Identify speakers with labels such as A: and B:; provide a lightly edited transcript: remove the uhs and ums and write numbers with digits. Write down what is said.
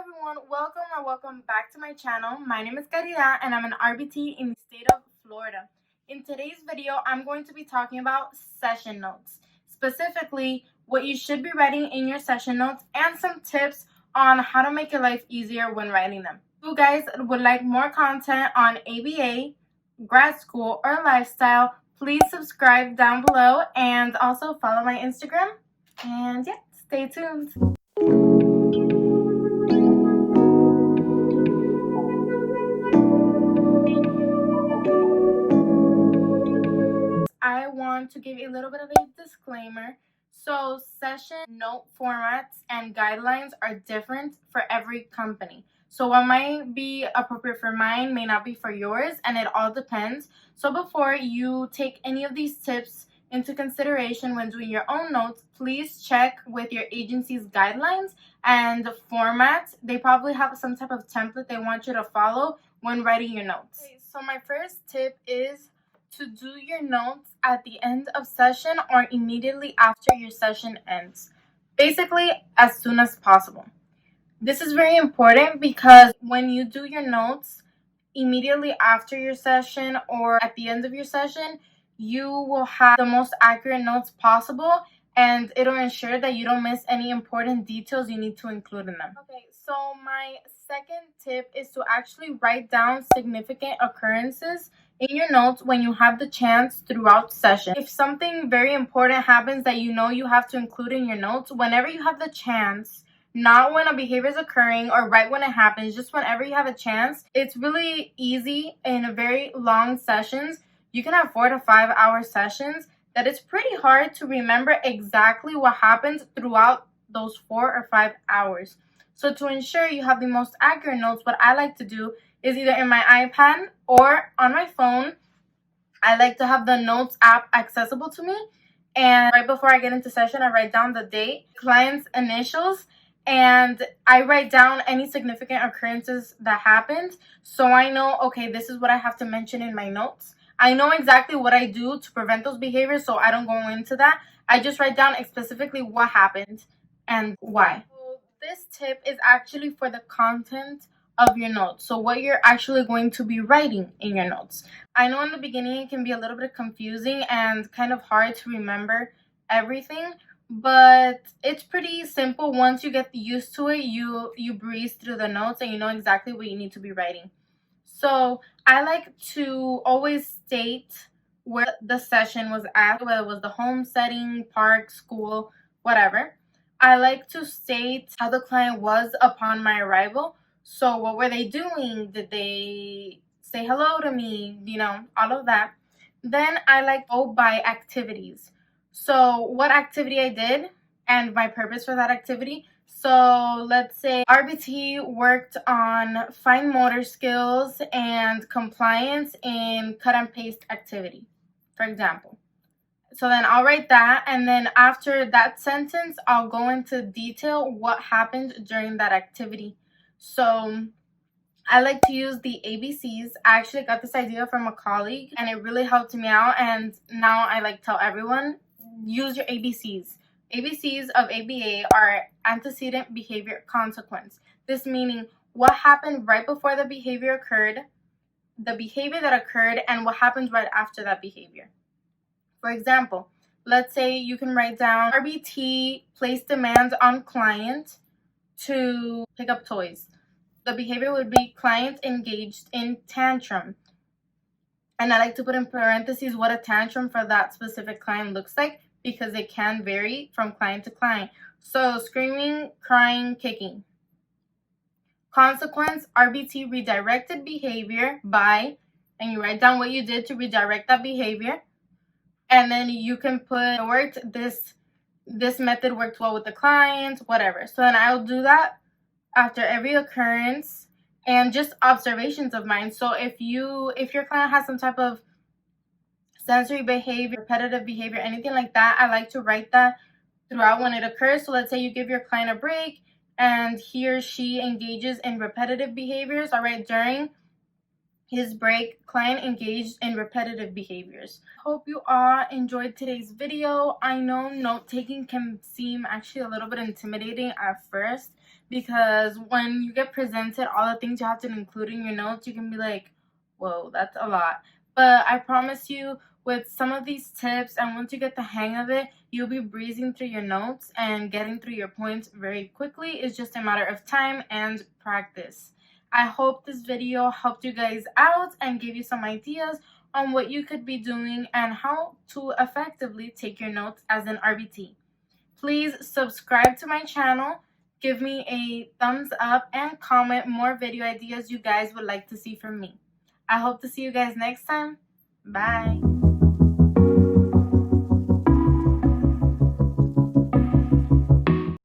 A: everyone, welcome back to my channel. My name is Caridad and I'm an RBT in the state of Florida. In today's video, I'm going to be talking about session notes, specifically what you should be writing in your session notes and some tips on how to make your life easier when writing them. If you guys would like more content on ABA, grad school, or lifestyle, please subscribe down below and also follow my Instagram. And yeah, stay tuned. I want to give a little bit of a disclaimer. So session note formats and guidelines are different for every company. So what might be appropriate for mine may not be for yours, and it all depends. So before you take any of these tips into consideration when doing your own notes, please check with your agency's guidelines and formats. They probably have some type of template they want you to follow when writing your notes. Okay, so my first tip is to do your notes at the end of session or immediately after your session ends. Basically, as soon as possible. This is very important because when you do your notes immediately after your session or at the end of your session, you will have the most accurate notes possible and it'll ensure that you don't miss any important details you need to include in them. Okay, so my second tip is to actually write down significant occurrences in your notes when you have the chance throughout session. If something very important happens that you know you have to include in your notes, whenever you have the chance, not when a behavior is occurring or right when it happens, just whenever you have a chance. It's really easy in very long sessions. You can have 4 to 5 hour sessions that it's pretty hard to remember exactly what happened throughout those 4 or 5 hours. So to ensure you have the most accurate notes, what I like to do is either in my iPad or on my phone. I like to have the notes app accessible to me. And right before I get into session, I write down the date, client's initials, and I write down any significant occurrences that happened. So I know, okay, this is what I have to mention in my notes. I know exactly what I do to prevent those behaviors, so I don't go into that. I just write down specifically what happened and why. So this tip is actually for the content of your notes. So what you're actually going to be writing in your notes. I know in the beginning it can be a little bit confusing and kind of hard to remember everything, but it's pretty simple. Once you get used to it, you breeze through the notes and you know exactly what you need to be writing. So I like to always state where the session was at, whether it was the home setting, park, school, whatever. I like to state how the client was upon my arrival. So what were they doing? Did they say hello to me? You know, all of that. Then I like to go by activities. So what activity I did and my purpose for that activity. So let's say RBT worked on fine motor skills and compliance in cut and paste activity, for example. So then I'll write that, and then after that sentence, I'll go into detail what happened during that activity. So I like to use the ABCs. I actually got this idea from a colleague and it really helped me out, and now I like tell everyone, use your ABCs. ABCs of ABA are antecedent, behavior, consequence. This meaning what happened right before the behavior occurred, the behavior that occurred, and what happens right after that behavior. For example, let's say you can write down RBT placed demands on client to pick up toys. The behavior would be client engaged in tantrum. And I like to put in parentheses what a tantrum for that specific client looks like because it can vary from client to client. So screaming, crying, kicking. Consequence, RBT redirected behavior by, and you write down what you did to redirect that behavior. And then you can put worked this method worked well with the client, whatever. So then I'll do that after every occurrence and just observations of mine. So if your client has some type of sensory behavior, repetitive behavior, anything like that, I like to write that throughout when it occurs. So let's say you give your client a break and he or she engages in repetitive behaviors, all right, during his break, client engaged in repetitive behaviors. Hope you all enjoyed today's video. I know note-taking can seem actually a little bit intimidating at first, because when you get presented all the things you have to include in your notes, you can be like, whoa, that's a lot. But I promise you, with some of these tips, and once you get the hang of it, you'll be breezing through your notes and getting through your points very quickly. It's just a matter of time and practice. I hope this video helped you guys out and gave you some ideas on what you could be doing and how to effectively take your notes as an RBT. Please subscribe to my channel, give me a thumbs up, and comment more video ideas you guys would like to see from me. I hope to see you guys next time. Bye.